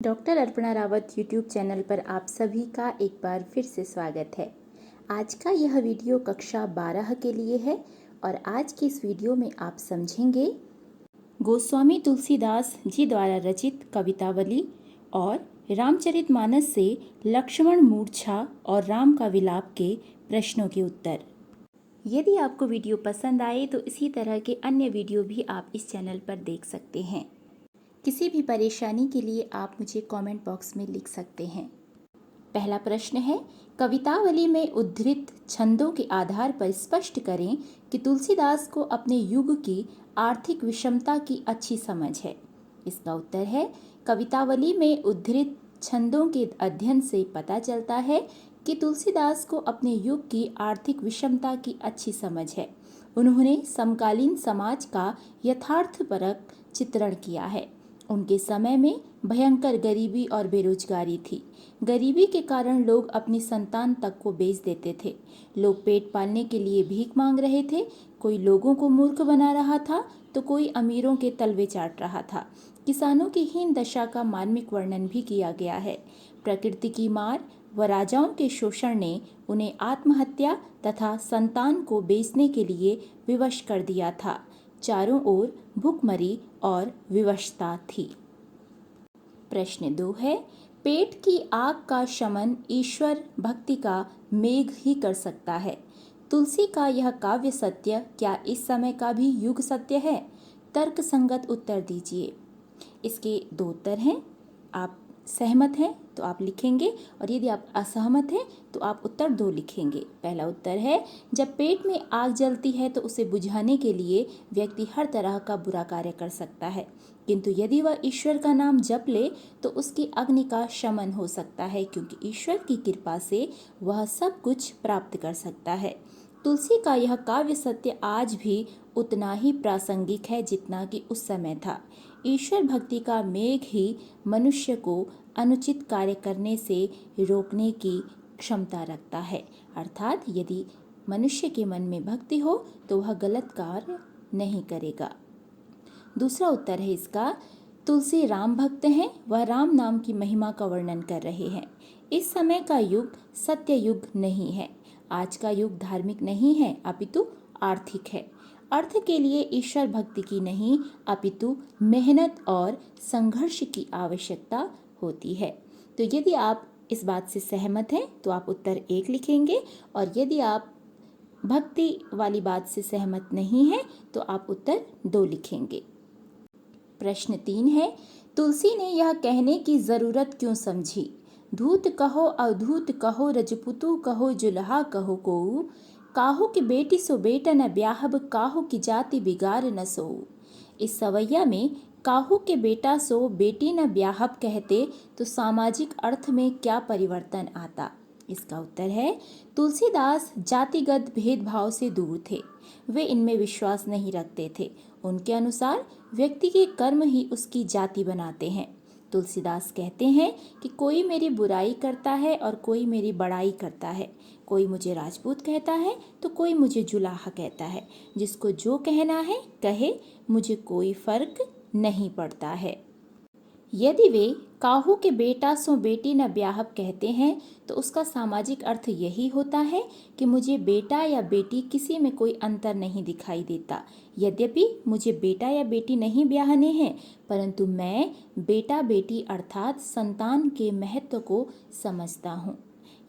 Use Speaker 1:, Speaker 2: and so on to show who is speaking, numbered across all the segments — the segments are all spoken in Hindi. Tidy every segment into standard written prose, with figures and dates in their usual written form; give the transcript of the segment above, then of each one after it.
Speaker 1: Doctor Arpana Rawat YouTube channel पर आप सभी का एक बार फिर से स्वागत है। आज का यह वीडियो कक्षा 12 के लिए है और आज की इस वीडियो में आप समझेंगे गोस्वामी तुलसीदास जी द्वारा रचित कवितावली और रामचरितमानस से लक्ष्मण मूर्छा और राम का विलाप के प्रश्नों के उत्तर। यदि आपको वीडियो पसंद आए तो इसी तरह के अन्य वीडियो भी आप इस चैनल पर देख सकते हैं। किसी भी परेशानी के लिए आप मुझे कमेंट बॉक्स में लिख सकते हैं। पहला प्रश्न है, कवितावली में उद्धृत छंदों के आधार पर स्पष्ट करें कि तुलसीदास को अपने युग की आर्थिक विषमता की अच्छी समझ है। इसका उत्तर है, कवितावली में उद्धृत छंदों के अध्ययन से पता चलता है कि तुलसीदास को अपने युग की आर्थिक विषमता की अच्छी समझ है। उन्होंने समकालीन समाज का यथार्थपरक चित्रण किया है। उनके समय में भयंकर गरीबी और बेरोजगारी थी। गरीबी के कारण लोग अपनी संतान तक को बेच देते थे। लोग पेट पालने के लिए भीख मांग रहे थे। कोई लोगों को मूर्ख बना रहा था तो कोई अमीरों के तलवे चाट रहा था। किसानों की हीन दशा का मार्मिक वर्णन भी किया गया है। प्रकृति की मार व राजाओं के शोषण ने उन्हें आत्महत्या तथा संतान को बेचने के लिए विवश कर दिया था। चारों ओर भूखमरी और विवशता थी। प्रश्न 2 है, पेट की आग का शमन ईश्वर भक्ति का मेघ ही कर सकता है। तुलसी का यह काव्य सत्य क्या इस समय का भी युग सत्य है? तर्क संगत उत्तर दीजिए। इसके 2 उत्तर हैं। आप सहमत हैं तो आप लिखेंगे और यदि आप असहमत हैं तो आप उत्तर 2 लिखेंगे। पहला उत्तर है, जब पेट में आग जलती है तो उसे बुझाने के लिए व्यक्ति हर तरह का बुरा कार्य कर सकता है, किंतु यदि वह ईश्वर का नाम जप ले तो उसकी अग्नि का शमन हो सकता है, क्योंकि ईश्वर की कृपा से वह सब कुछ प्राप्त कर सकता है। तुलसी का यह काव्य सत्य आज भी उतना ही प्रासंगिक है जितना कि उस समय था। ईश्वर भक्ति का मेघ ही मनुष्य को अनुचित कार्य करने से रोकने की क्षमता रखता है। अर्थात यदि मनुष्य के मन में भक्ति हो तो वह गलत कार्य नहीं करेगा। दूसरा उत्तर है इसका, तुलसी राम भक्त हैं, वह राम नाम की महिमा का वर्णन कर रहे हैं। इस समय का युग सत्य युग नहीं है। आज का युग धार्मिक नहीं है अपितु आर्थिक है। अर्थ के लिए ईश्वर भक्ति की नहीं अपितु मेहनत और संघर्ष की आवश्यकता होती है। तो यदि आप इस बात से सहमत हैं तो आप उत्तर 1 लिखेंगे और यदि आप भक्ति वाली बात से सहमत नहीं हैं तो आप उत्तर 2 लिखेंगे। प्रश्न 3 है, तुलसी ने यह कहने की जरूरत क्यों समझी? धूत कहो अधूत कहो रजपुतु कहो जुल्हा कहो कोऊ, काहू की बेटी सो बेटा न ब्याहब काहू की जाति बिगाड़ न सोऊ। इस सवैया में काहू के बेटा सो बेटी न ब्याहब कहते तो सामाजिक अर्थ में क्या परिवर्तन आता? इसका उत्तर है, तुलसीदास जातिगत भेदभाव से दूर थे। वे इनमें विश्वास नहीं रखते थे। उनके अनुसार व्यक्ति के कर्म ही उसकी जाति बनाते हैं। तुलसीदास कहते हैं कि कोई मेरी बुराई करता है और कोई मेरी बड़ाई करता है। कोई मुझे राजपूत कहता है तो कोई मुझे जुलाहा कहता है। जिसको जो कहना है कहे, मुझे कोई फर्क नहीं पड़ता है। यदि वे काहू के बेटा सो बेटी न ब्याहब कहते हैं तो उसका सामाजिक अर्थ यही होता है कि मुझे बेटा या बेटी किसी में कोई अंतर नहीं दिखाई देता। यद्यपि मुझे बेटा या बेटी नहीं ब्याहने हैं, परंतु मैं बेटा बेटी अर्थात संतान के महत्व को समझता हूँ।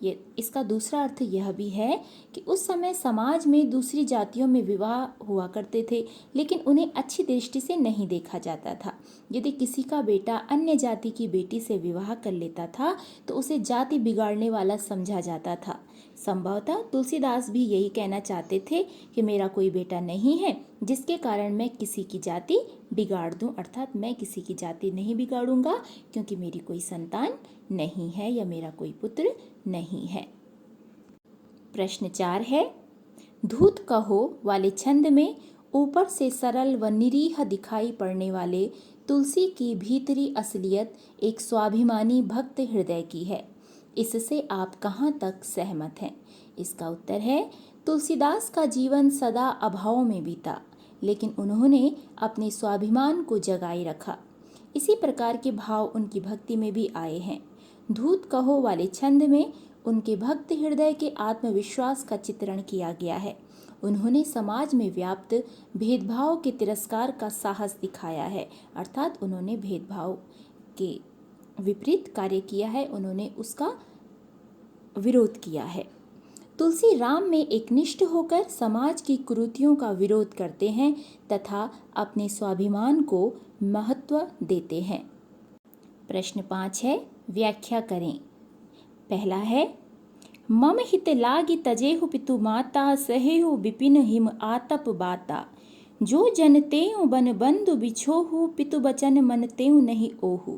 Speaker 1: ये इसका दूसरा अर्थ यह भी है कि उस समय समाज में दूसरी जातियों में विवाह हुआ करते थे, लेकिन उन्हें अच्छी दृष्टि से नहीं देखा जाता था। यदि किसी का बेटा अन्य जाति की बेटी से विवाह कर लेता था तो उसे जाति बिगाड़ने वाला समझा जाता था। संभवतः तुलसीदास भी यही कहना चाहते थे कि मेरा कोई बेटा नहीं है जिसके कारण मैं किसी की जाति बिगाड़ दूं, अर्थात मैं किसी की जाति नहीं बिगाड़ूंगा क्योंकि मेरी कोई संतान नहीं है या मेरा कोई पुत्र नहीं है। प्रश्न 4 है, धूत कहो वाले छंद में ऊपर से सरल व निरीह दिखाई पड़ने वाले तुलसी की भीतरी असलियत एक स्वाभिमानी भक्त हृदय की है। इससे आप कहाँ तक सहमत हैं? इसका उत्तर है, तुलसीदास का जीवन सदा अभाव में बीता, लेकिन उन्होंने अपने स्वाभिमान को जगाए रखा। इसी प्रकार के भाव उनकी भक्ति में भी आए हैं। धूत कहो वाले छंद में उनके भक्त हृदय के आत्मविश्वास का चित्रण किया गया है। उन्होंने समाज में व्याप्त भेदभाव के तिरस्कार का साहस दिखाया है, अर्थात उन्होंने भेदभाव के विपरीत कार्य किया है, उन्होंने उसका विरोध किया है। तुलसी राम में एकनिष्ठ होकर समाज की कुरीतियों का विरोध करते हैं तथा अपने स्वाभिमान को महत्व देते हैं। प्रश्न 5 है, व्याख्या करें। पहला है, मम हित लागी तजेहु पितु माता सहेहु विपिन हिम आतप बाता जो जन तेउ बन बंधु बिछोहु पितु बचन मन तेउ नहीं ओहु।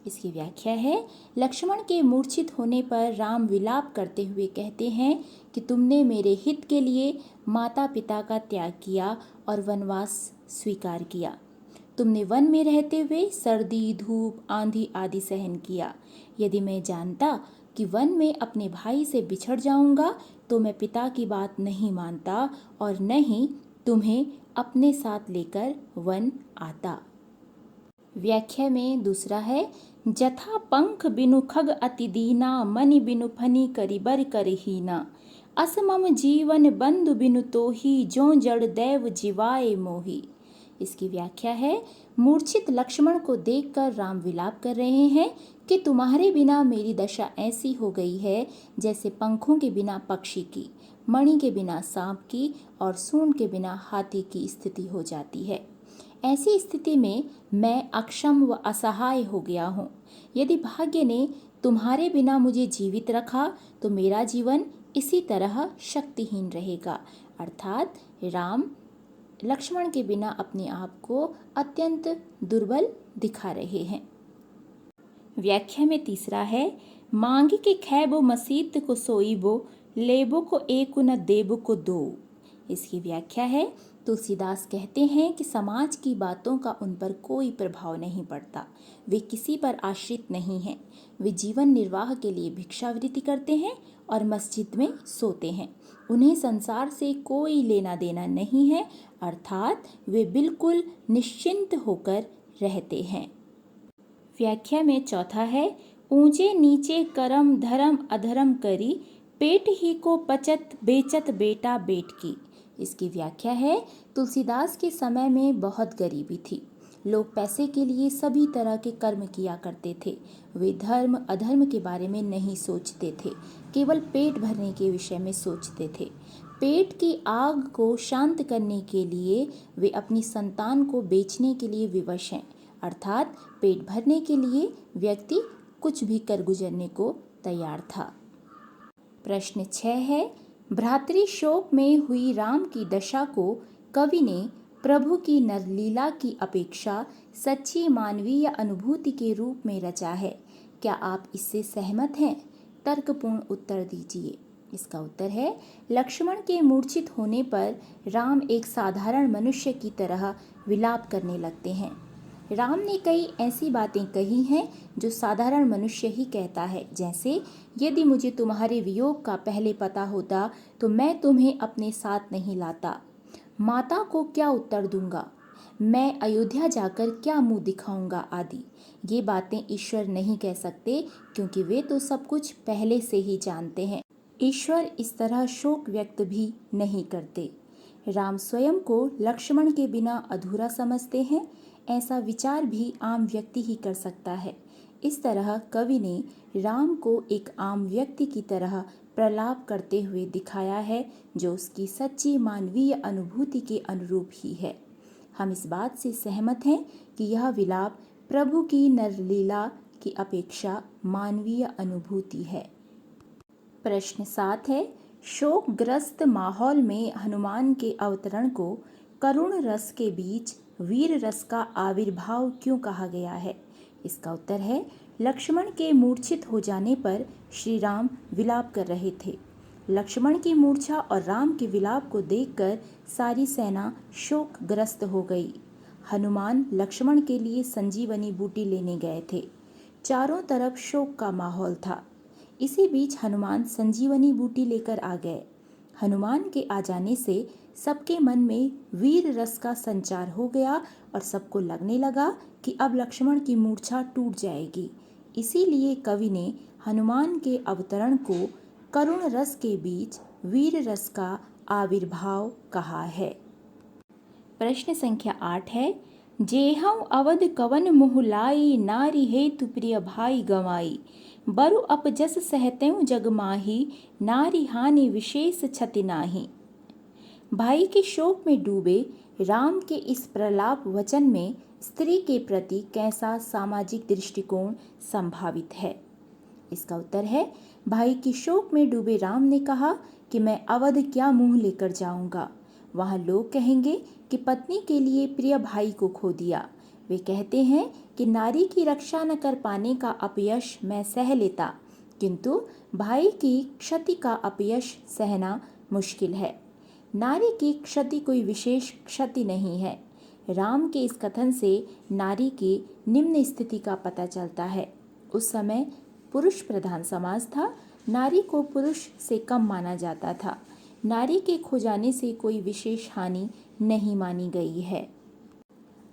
Speaker 1: इसकी व्याख्या है, लक्ष्मण के मूर्छित होने पर राम विलाप करते हुए कहते हैं कि तुमने मेरे हित के लिए माता पिता का त्याग किया और वनवास स्वीकार किया। तुमने वन में रहते हुए सर्दी, धूप, आंधी आदि सहन किया। यदि मैं जानता कि वन में अपने भाई से बिछड़ जाऊंगा तो मैं पिता की बात नहीं मानता और न ही तुम्हें अपने साथ लेकर वन आता। व्याख्या में दूसरा है, जथा पंख बिनु खग अति दीना मनि बिनु फनी करि बर करहीना अस मम जीवन बंधु बिनु तोही जो जड़ दैव जीवाए मोही। इसकी व्याख्या है, मूर्छित लक्ष्मण को देखकर राम विलाप कर रहे हैं कि तुम्हारे बिना मेरी दशा ऐसी हो गई है जैसे पंखों के बिना पक्षी की, मणि के बिना सांप की और सूंड के बिना हाथी की स्थिति हो जाती है। ऐसी स्थिति में मैं अक्षम व असहाय हो गया हूँ। यदि भाग्य ने तुम्हारे बिना मुझे जीवित रखा तो मेरा जीवन इसी तरह शक्तिहीन रहेगा। अर्थात राम लक्ष्मण के बिना अपने आप को अत्यंत दुर्बल दिखा रहे हैं। व्याख्या में तीसरा है, मांगी के खैबो मसीत को सोईबो लेबो को एक न देबो को दो। इसकी व्याख्या है, तुलसीदास कहते हैं कि समाज की बातों का उन पर कोई प्रभाव नहीं पड़ता। वे किसी पर आश्रित नहीं हैं। वे जीवन निर्वाह के लिए भिक्षावृत्ति करते हैं और मस्जिद में सोते हैं। उन्हें संसार से कोई लेना देना नहीं है, अर्थात वे बिल्कुल निश्चिंत होकर रहते हैं। व्याख्या में चौथा है, ऊंचे नीचे करम धर्म अधर्म करी पेट ही को पचत बेचत बेटा बेट की। इसकी व्याख्या है, तुलसीदास के समय में बहुत गरीबी थी। लोग पैसे के लिए सभी तरह के कर्म किया करते थे। वे धर्म अधर्म के बारे में नहीं सोचते थे, केवल पेट भरने के विषय में सोचते थे। पेट की आग को शांत करने के लिए वे अपनी संतान को बेचने के लिए विवश हैं, अर्थात पेट भरने के लिए व्यक्ति कुछ भी कर गुजरने को तैयार था। प्रश्न 6 है, भ्रातृ शोक में हुई राम की दशा को कवि ने प्रभु की नरलीला की अपेक्षा सच्ची मानवीय अनुभूति के रूप में रचा है। क्या आप इससे सहमत हैं? तर्कपूर्ण उत्तर दीजिए। इसका उत्तर है, लक्ष्मण के मूर्छित होने पर राम एक साधारण मनुष्य की तरह विलाप करने लगते हैं। राम ने कई ऐसी बातें कही हैं जो साधारण मनुष्य ही कहता है, जैसे यदि मुझे तुम्हारे वियोग का पहले पता होता तो मैं तुम्हें अपने साथ नहीं लाता। माता को क्या उत्तर दूंगा, मैं अयोध्या जाकर क्या मुंह दिखाऊंगा आदि। ये बातें ईश्वर नहीं कह सकते क्योंकि वे तो सब कुछ पहले से ही जानते हैं। ईश्वर इस तरह शोक व्यक्त भी नहीं करते। राम स्वयं को लक्ष्मण के बिना अधूरा समझते हैं, ऐसा विचार भी आम व्यक्ति ही कर सकता है। इस तरह कवि ने राम को एक आम व्यक्ति की तरह प्रलाप करते हुए दिखाया है जो उसकी सच्ची मानवीय अनुभूति के अनुरूप ही है। हम इस बात से सहमत हैं कि यह विलाप प्रभु की नरलीला की अपेक्षा मानवीय अनुभूति है। प्रश्न 7 है, शोकग्रस्त माहौल में हनुमान के अवतरण को करुण रस के बीच वीर रस का आविर्भाव क्यों कहा गया है? इसका उत्तर है, लक्ष्मण के मूर्छित हो जाने पर श्री राम विलाप कर रहे थे। लक्ष्मण की मूर्छा और राम के विलाप को देखकर सारी सेना शोकग्रस्त हो गई। हनुमान लक्ष्मण के लिए संजीवनी बूटी लेने गए थे। चारों तरफ शोक का माहौल था। इसी बीच हनुमान संजीवनी बूटी लेकर आ गए। हनुमान के आ जाने से सबके मन में वीर रस का संचार हो गया और सबको लगने लगा कि अब लक्ष्मण की मूर्छा टूट जाएगी। इसीलिए कवि ने हनुमान के अवतरण को करुण रस के बीच वीर रस का आविर्भाव कहा है। प्रश्न संख्या 8 है, जेहं अवध कवन मोह लाई, नारी हेतु प्रिय भाई गवाई। बरु अपजस सहतें जग माही, नारी हानि विशेष क्षति नाहि। भाई के शोक में डूबे राम के इस प्रलाप वचन में स्त्री के प्रति कैसा सामाजिक दृष्टिकोण संभावित है? इसका उत्तर है, भाई के शोक में डूबे राम ने कहा कि मैं अवध क्या मुंह लेकर जाऊंगा। वहां लोग कहेंगे कि पत्नी के लिए प्रिय भाई को खो दिया। वे कहते हैं कि नारी की रक्षा न कर पाने का अपयश मैं सह लेता, किंतु भाई की क्षति का अपयश सहना मुश्किल है। नारी की क्षति कोई विशेष क्षति नहीं है। राम के इस कथन से नारी की निम्न स्थिति का पता चलता है। उस समय पुरुष प्रधान समाज था, नारी को पुरुष से कम माना जाता था। नारी के खो जाने से कोई विशेष हानि नहीं मानी गई है।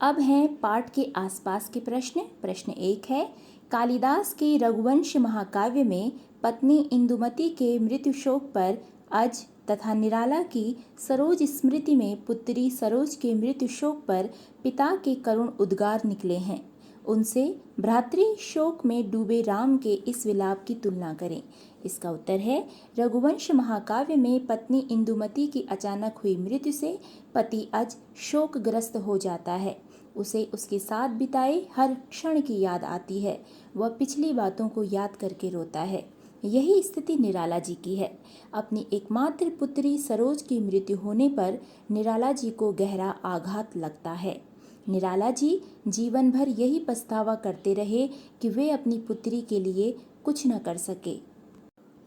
Speaker 1: अब हैं पाठ के आसपास के प्रश्न। प्रश्न 1 है, कालिदास के रघुवंश महाकाव्य में पत्नी इंदुमती के मृत्यु शोक पर अज तथा निराला की सरोज स्मृति में पुत्री सरोज के मृत्यु शोक पर पिता के करुण उद्गार निकले हैं। उनसे भ्रातृ शोक में डूबे राम के इस विलाप की तुलना करें। इसका उत्तर है, रघुवंश महाकाव्य में पत्नी इंदुमती की अचानक हुई मृत्यु से पति अज शोकग्रस्त हो जाता है। उसे उसके साथ बिताए हर क्षण की याद आती है। वह पिछली बातों को याद करके रोता है। यही स्थिति निराला जी की है। अपनी एकमात्र पुत्री सरोज की मृत्यु होने पर निराला जी को गहरा आघात लगता है। निराला जी जीवन भर यही पछतावा करते रहे कि वे अपनी पुत्री के लिए कुछ न कर सके।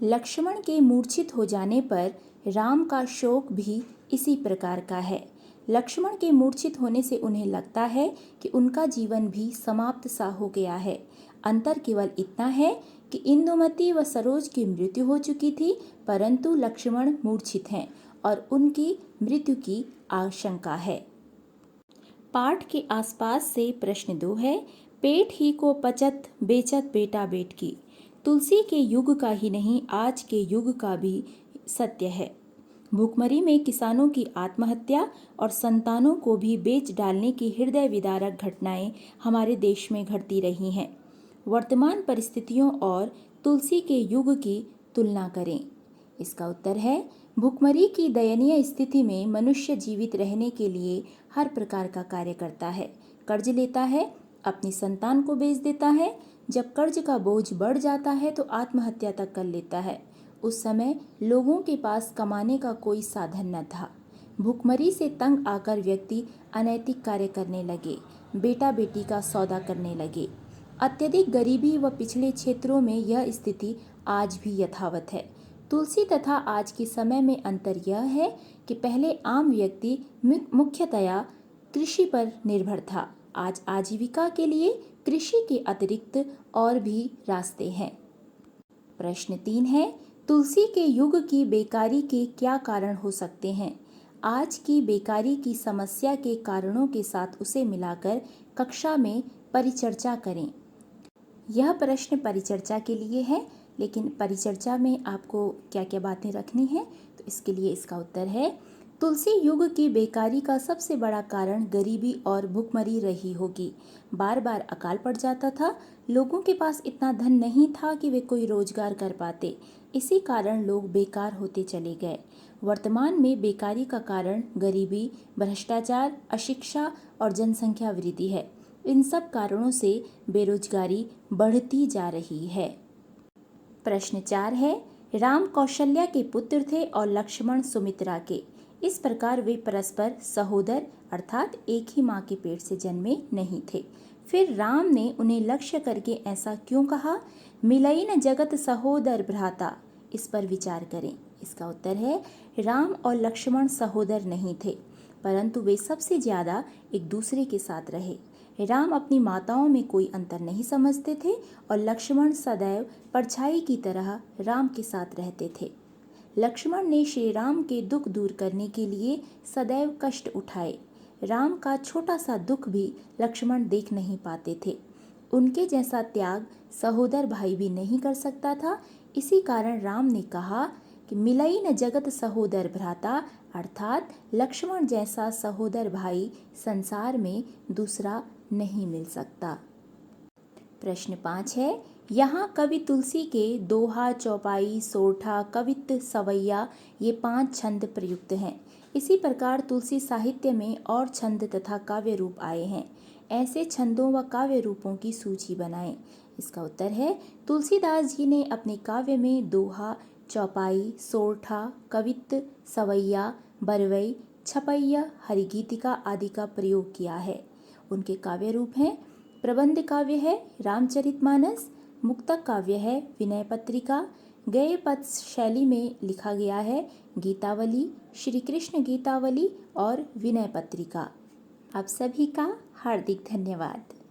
Speaker 1: लक्ष्मण के मूर्छित हो जाने पर राम का शोक भी इसी प्रकार का है। लक्ष्मण के मूर्छित होने से उन्हें लगता है कि उनका जीवन भी समाप्त सा हो गया है। अंतर केवल इतना है कि इंदुमती व सरोज की मृत्यु हो चुकी थी, परंतु लक्ष्मण मूर्छित हैं और उनकी मृत्यु की आशंका है। पाठ के आसपास से प्रश्न 2 है, पेट ही को पचत बेचत बेटा बेटकी। तुलसी के युग का ही नहीं, आज के युग का भी सत्य है। भूखमरी में किसानों की आत्महत्या और संतानों को भी बेच डालने की हृदय विदारक घटनाएं हमारे देश में घटती रही हैं। वर्तमान परिस्थितियों और तुलसी के युग की तुलना करें। इसका उत्तर है, भूखमरी की दयनीय स्थिति में मनुष्य जीवित रहने के लिए हर प्रकार का कार्य करता है। कर्ज लेता है, अपनी संतान को बेच देता है। जब कर्ज का बोझ बढ़ जाता है तो आत्महत्या तक कर लेता है। उस समय लोगों के पास कमाने का कोई साधन न था। भूखमरी से तंग आकर व्यक्ति अनैतिक कार्य करने लगे, बेटा बेटी का सौदा करने लगे। अत्यधिक गरीबी व पिछड़े क्षेत्रों में यह स्थिति आज भी यथावत है। तुलसी तथा आज के समय में अंतर यह है कि पहले आम व्यक्ति मुख्यतया कृषि पर निर्भर था। आज आजीविका के लिए कृषि के अतिरिक्त और भी रास्ते हैं। प्रश्न 3 है, तुलसी के युग की बेकारी के क्या कारण हो सकते हैं? आज की बेकारी की समस्या के कारणों के साथ उसे मिलाकर कक्षा में परिचर्चा करें। यह प्रश्न परिचर्चा के लिए है, लेकिन परिचर्चा में आपको क्या क्या बातें रखनी है, तो इसके लिए इसका उत्तर है, तुलसी युग की बेकारी का सबसे बड़ा कारण गरीबी और भूखमरी रही होगी। बार बार अकाल पड़ जाता था। लोगों के पास इतना धन नहीं था कि वे कोई रोजगार कर पाते। इसी कारण लोग बेकार होते चले गए। वर्तमान में बेकारी का कारण गरीबी, भ्रष्टाचार, अशिक्षा और जनसंख्या वृद्धि है। इन सब कारणों से बेरोजगारी बढ़ती जा रही है। प्रश्न 4 है, राम कौशल्या के पुत्र थे और लक्ष्मण सुमित्रा के। इस प्रकार वे परस्पर सहोदर अर्थात एक ही माँ के पेट से जन्मे नहीं थे। फिर राम ने उन्हें लक्ष्य करके ऐसा क्यों कहा? मिलई न जगत सहोदर भ्राता। इस पर विचार करें। इसका उत्तर है, राम और लक्ष्मण सहोदर नहीं थे, परंतु वे सबसे ज्यादा एक दूसरे के साथ रहे। राम अपनी माताओं में कोई अंतर नहीं समझते थे और लक्ष्मण सदैव परछाई की तरह राम के साथ रहते थे। लक्ष्मण ने श्री राम के दुख दूर करने के लिए सदैव कष्ट उठाए। राम का छोटा सा दुख भी लक्ष्मण देख नहीं पाते थे। उनके जैसा त्याग सहोदर भाई भी नहीं कर सकता था। इसी कारण राम ने कहा कि मिलई न जगत सहोदर भ्राता, अर्थात लक्ष्मण जैसा सहोदर भाई संसार में दूसरा नहीं मिल सकता। प्रश्न 5 है, यहाँ कवि तुलसी के दोहा, चौपाई, सोरठा, कवित्त, सवैया ये 5 छंद प्रयुक्त हैं। इसी प्रकार तुलसी साहित्य में और छंद तथा काव्य रूप आए हैं। ऐसे छंदों व काव्य रूपों की सूची बनाएं। इसका उत्तर है तुलसीदास जी ने अपने काव्य में दोहा, चौपाई, सोरठा, कवित्त, सवैया, बरवई, छपैया, हरिगीतिका आदि का प्रयोग किया है। उनके काव्य रूप हैं प्रबंध काव्य है रामचरितमानस, मुक्तक काव्य है विनय पत्रिका, गद्य पद शैली में लिखा गया है गीतावली, श्री कृष्ण गीतावली और विनय पत्रिका। आप सभी का हार्दिक धन्यवाद।